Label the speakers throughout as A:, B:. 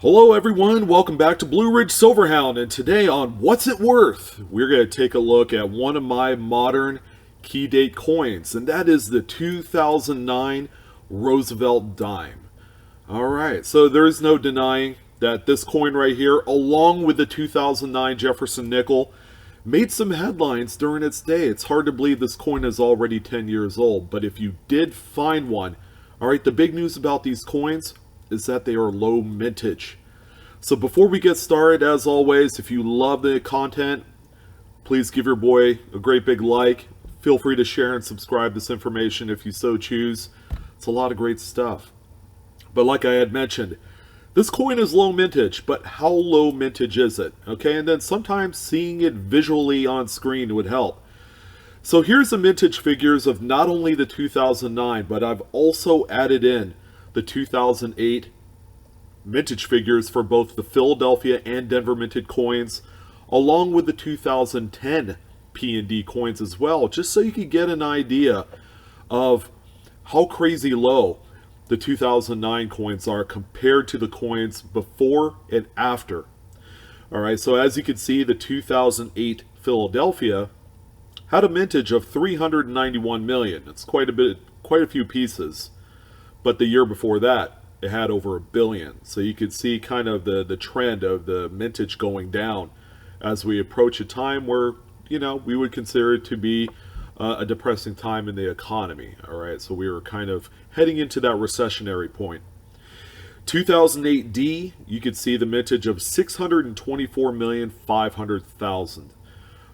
A: Hello everyone, welcome back to Blue Ridge Silverhound, and today on What's It Worth, we're going to take a look at one of my modern key date coins, and that is the 2009 Roosevelt dime. Alright, so there is no denying that this coin right here, along with the 2009 Jefferson nickel, made some headlines during its day. It's hard to believe this coin is already 10 years old, but if you did find one, alright, the big news about these coins is that they are low mintage. So before we get started, as always, if you love the content, please give your boy a great big like. Feel free to share and subscribe this information if you so choose. It's a lot of great stuff. But like I had mentioned, this coin is low mintage, but how low mintage is it? Okay, and then sometimes seeing it visually on screen would help. So here's the mintage figures of not only the 2009, but I've also added in the 2008 mintage figures for both the Philadelphia and Denver minted coins, along with the 2010 P&D coins as well, just so you can get an idea of how crazy low the 2009 coins are compared to the coins before and after. Alright, so as you can see, the 2008 Philadelphia had a mintage of 391 million. It's quite a few pieces. But the year before that, it had over $1 billion. So you could see kind of the trend of the mintage going down as we approach a time where, you know, we would consider it to be a depressing time in the economy. All right, so we were kind of heading into that recessionary point. 2008D, you could see the mintage of 624,500,000.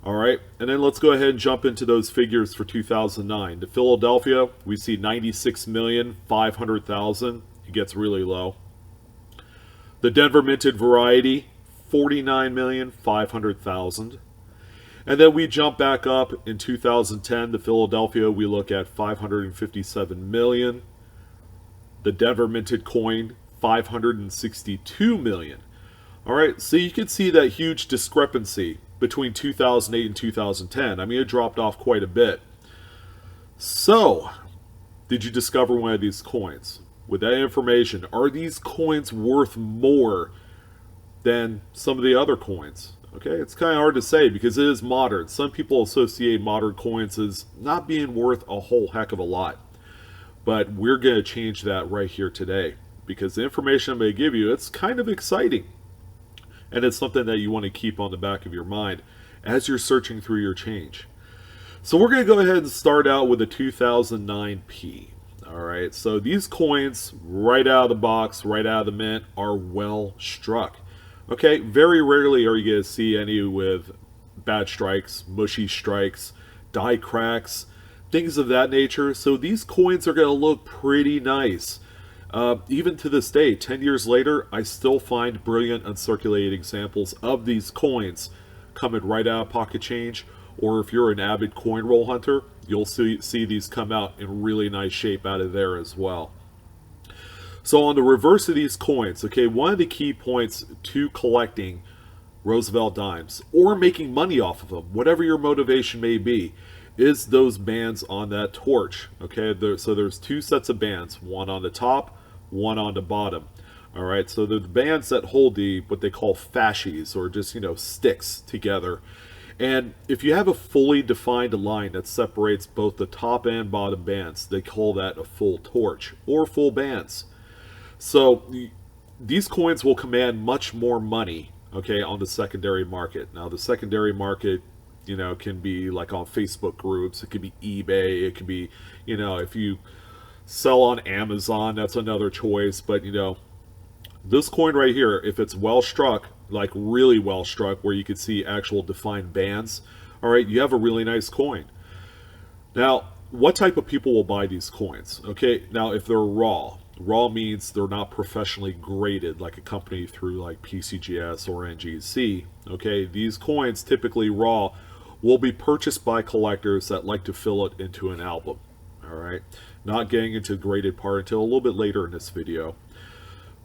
A: All right, and then let's go ahead and jump into those figures for 2009. The Philadelphia, we see 96,500,000. It gets really low. The Denver minted variety, 49,500,000. And then we jump back up in 2010. The Philadelphia, we look at 557 million. The Denver minted coin, 562 million. All right, so you can see that huge discrepancy between 2008 and 2010. I mean, it dropped off quite a bit. So, did you discover one of these coins? With that information, are these coins worth more than some of the other coins? Okay, it's kind of hard to say because it is modern. Some people associate modern coins as not being worth a whole heck of a lot. But we're going to change that right here today, because the information I'm going to give you, it's kind of exciting. And it's something that you want to keep on the back of your mind as you're searching through your change. So we're going to go ahead and start out with the 2009P. Alright, so these coins, right out of the box, right out of the mint, are well struck. Okay, very rarely are you going to see any with bad strikes, mushy strikes, die cracks, things of that nature. So these coins are going to look pretty nice. Even to this day, 10 years later, I still find brilliant uncirculated examples of these coins coming right out of pocket change, or if you're an avid coin roll hunter, you'll see these come out in really nice shape out of there as well. So on the reverse of these coins, okay, one of the key points to collecting Roosevelt dimes, or making money off of them, whatever your motivation may be, is those bands on that torch. Okay, so there's two sets of bands, one on the top, one on the bottom. All right, so they're the bands that hold the what they call fascies, or just, you know, sticks together. And if you have a fully defined line that separates both the top and bottom bands, they call that a full torch or full bands. So these coins will command much more money, okay, on the secondary market. Now the secondary market, you know, can be like on Facebook groups, it could be eBay, it could be, you know, if you sell on Amazon, that's another choice. But, you know, this coin right here, if it's well struck, like really well struck, where you can see actual defined bands, all right, you have a really nice coin. Now, what type of people will buy these coins? Okay, now if they're raw means they're not professionally graded like a company through like PCGS or NGC. Okay, these coins typically raw will be purchased by collectors that like to fill it into an album. All right, not getting into the graded part until a little bit later in this video.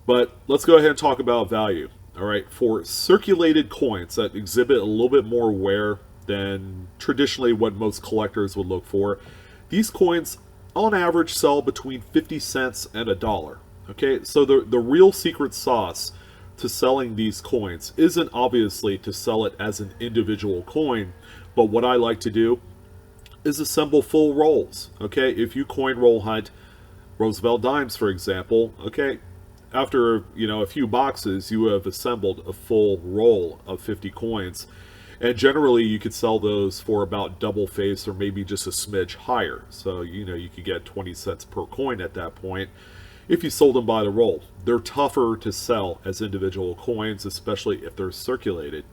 A: But let's go ahead and talk about value. All right, for circulated coins that exhibit a little bit more wear than traditionally what most collectors would look for, these coins on average sell between 50 cents and $1. Okay, so the real secret sauce to selling these coins isn't obviously to sell it as an individual coin, but what I like to do is assemble full rolls. Okay, if you coin roll hunt Roosevelt dimes, for example, okay, after a few boxes, you have assembled a full roll of 50 coins, and generally you could sell those for about double face or maybe just a smidge higher. So you could get 20 cents per coin at that point if you sold them by the roll. They're tougher to sell as individual coins, especially if they're circulated.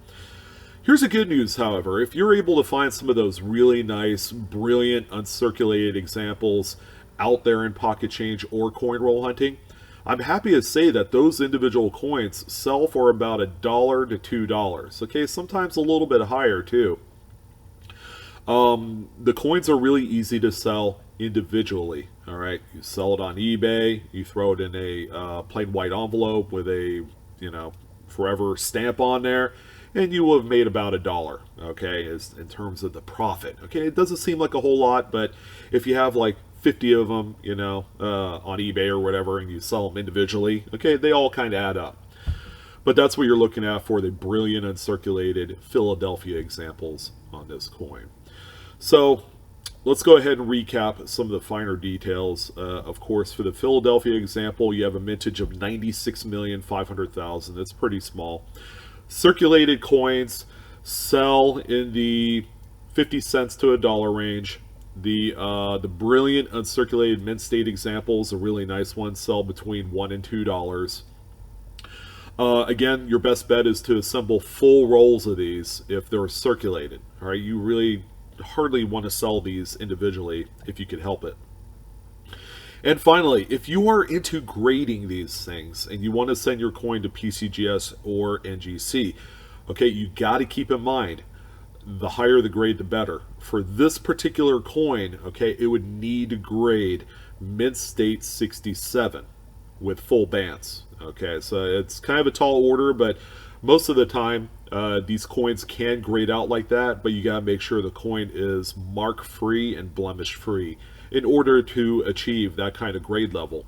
A: Here's the good news, however. If you're able to find some of those really nice, brilliant, uncirculated examples out there in pocket change or coin roll hunting, I'm happy to say that those individual coins sell for about $1 to $2. Okay, sometimes a little bit higher too. The coins are really easy to sell individually. All right, you sell it on eBay. You throw it in a plain white envelope with a forever stamp on there, and you will have made about $1. Okay, in terms of the profit. Okay, it doesn't seem like a whole lot, but if you have like 50 of them, on eBay or whatever, and you sell them individually, okay, they all kind of add up. But that's what you're looking at for the brilliant uncirculated Philadelphia examples on this coin. So let's go ahead and recap some of the finer details. Of course, for the Philadelphia example, you have a mintage of 96,500,000. That's pretty small. Circulated coins sell in the 50 cents to $1 range. The brilliant uncirculated mint state examples, a really nice one, sell between $1 and $2. Again, your best bet is to assemble full rolls of these if they're circulated. All right, you really hardly want to sell these individually if you can help it. And finally, if you are into grading these things and you want to send your coin to PCGS or NGC, okay, you got to keep in mind, the higher the grade, the better. For this particular coin, okay, it would need to grade Mint State 67 with full bands. Okay, so it's kind of a tall order, but most of the time, these coins can grade out like that, but you got to make sure the coin is mark-free and blemish-free in order to achieve that kind of grade level.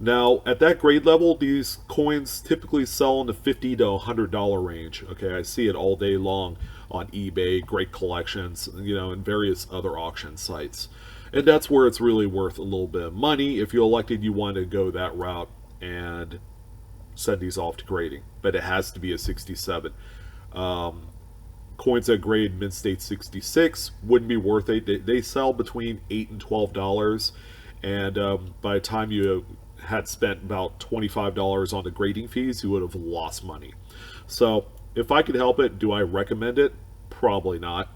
A: Now, at that grade level, these coins typically sell in the $50 to $100 range. Okay, I see it all day long on eBay, Great Collections, and various other auction sites. And that's where it's really worth a little bit of money if you elected you want to go that route and send these off to grading. But it has to be a 67. Coins that grade Mint State 66 wouldn't be worth it. They sell between $8 and $12, and by the time you had spent about $25 on the grading fees, you would have lost money. So if I could help it, do I recommend it? Probably not.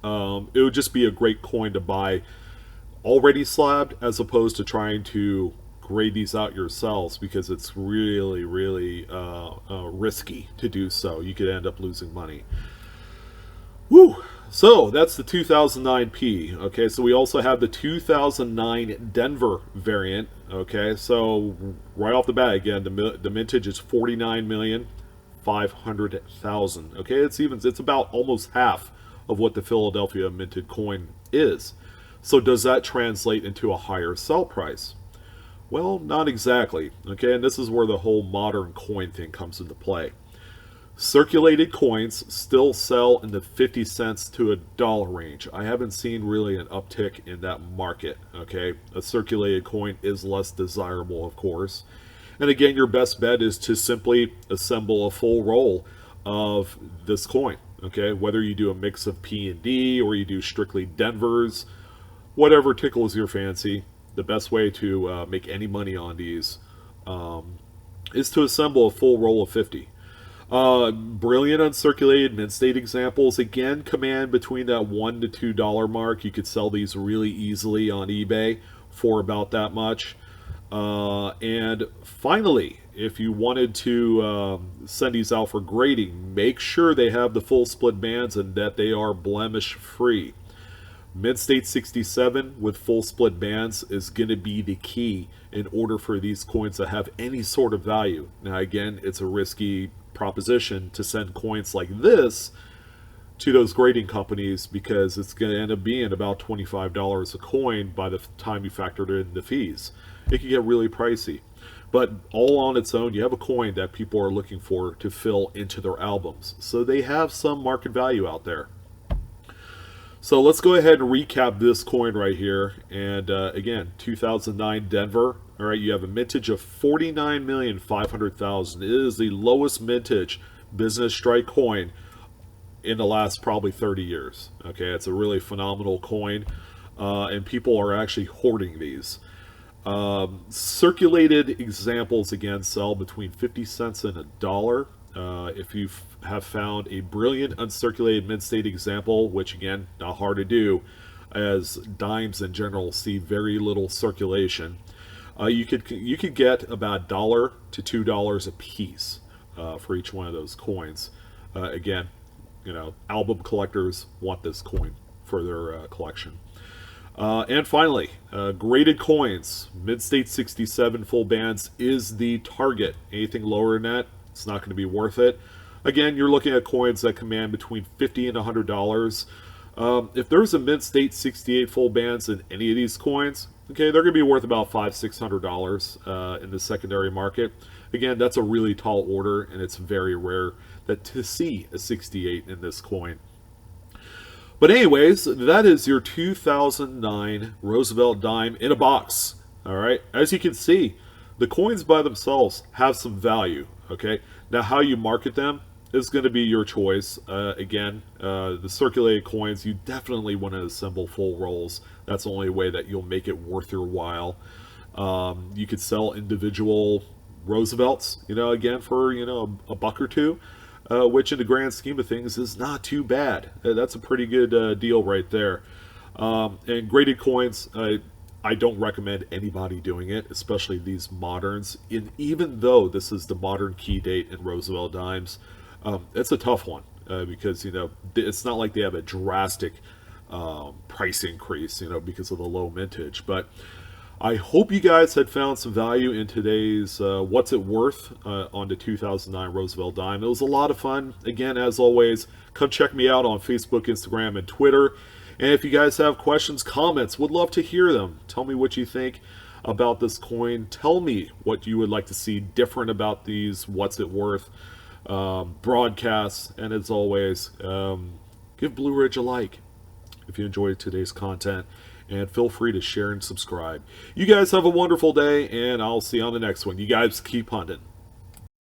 A: It would just be a great coin to buy already slabbed, as opposed to trying to grade these out yourselves, because it's really, really risky to do so. You could end up losing money. Woo! So that's the 2009 P. Okay, so we also have the 2009 Denver variant. Okay, so right off the bat, again, the mintage is 49,500,000. Okay, it's about almost half of what the Philadelphia minted coin is. So does that translate into a higher sell price? Well, not exactly. Okay, and this is where the whole modern coin thing comes into play. Circulated coins still sell in the 50 cents to $1 range. I haven't seen really an uptick in that market. Okay, a circulated coin is less desirable, of course. And again, your best bet is to simply assemble a full roll of this coin. Okay, whether you do a mix of P and D or you do strictly Denvers, whatever tickles your fancy. The best way to make any money on these is to assemble a full roll of 50. Brilliant uncirculated mint state examples, again, command between that $1 to $2 mark. You could sell these really easily on eBay for about that much. And finally, if you wanted to send these out for grading, make sure they have the full split bands and that they are blemish free. Mint State 67 with full split bands is going to be the key in order for these coins to have any sort of value. Now again, it's a risky proposition to send coins like this to those grading companies, because it's going to end up being about $25 a coin by the time you factor in the fees. It can get really pricey. But all on its own, you have a coin that people are looking for to fill into their albums. So they have some market value out there. So let's go ahead and recap this coin right here. And again, 2009 Denver. All right, you have a mintage of 49,500,000. It is the lowest mintage business strike coin in the last probably 30 years. Okay, it's a really phenomenal coin, and people are actually hoarding these. Circulated examples again sell between 50 cents and $1. If you have found a brilliant uncirculated mid-state example, which again, not hard to do, as dimes in general see very little circulation, you could get about $1 to $2 a piece for each one of those coins. Again, album collectors want this coin for their collection. And finally, graded coins. Mid-state 67 full bands is the target. Anything lower than that, it's not going to be worth it. Again, you're looking at coins that command between $50 and $100. If there's a mid-state 68 full bands in any of these coins, okay, they're going to be worth about $500-$600 in the secondary market. Again, that's a really tall order, and it's very rare to see a 68 in this coin. But anyways, that is your 2009 Roosevelt dime in a box. All right, as you can see, the coins by themselves have some value. Okay, now how you market them is going to be your choice. Again, the circulated coins, you definitely want to assemble full rolls. That's the only way that you'll make it worth your while. You could sell individual Roosevelts, again for a buck or two. Which in the grand scheme of things is not too bad. That's a pretty good deal right there. And graded coins, I don't recommend anybody doing it, especially these moderns. Even though this is the modern key date in Roosevelt dimes, it's a tough one because it's not like they have a drastic price increase, because of the low mintage. But I hope you guys had found some value in today's What's It Worth on the 2009 Roosevelt dime. It was a lot of fun. Again, as always, come check me out on Facebook, Instagram, and Twitter. And if you guys have questions, comments, would love to hear them. Tell me what you think about this coin. Tell me what you would like to see different about these What's It Worth broadcasts. And as always, give Blue Ridge a like if you enjoyed today's content. And feel free to share and subscribe. You guys have a wonderful day, and I'll see you on the next one. You guys keep hunting.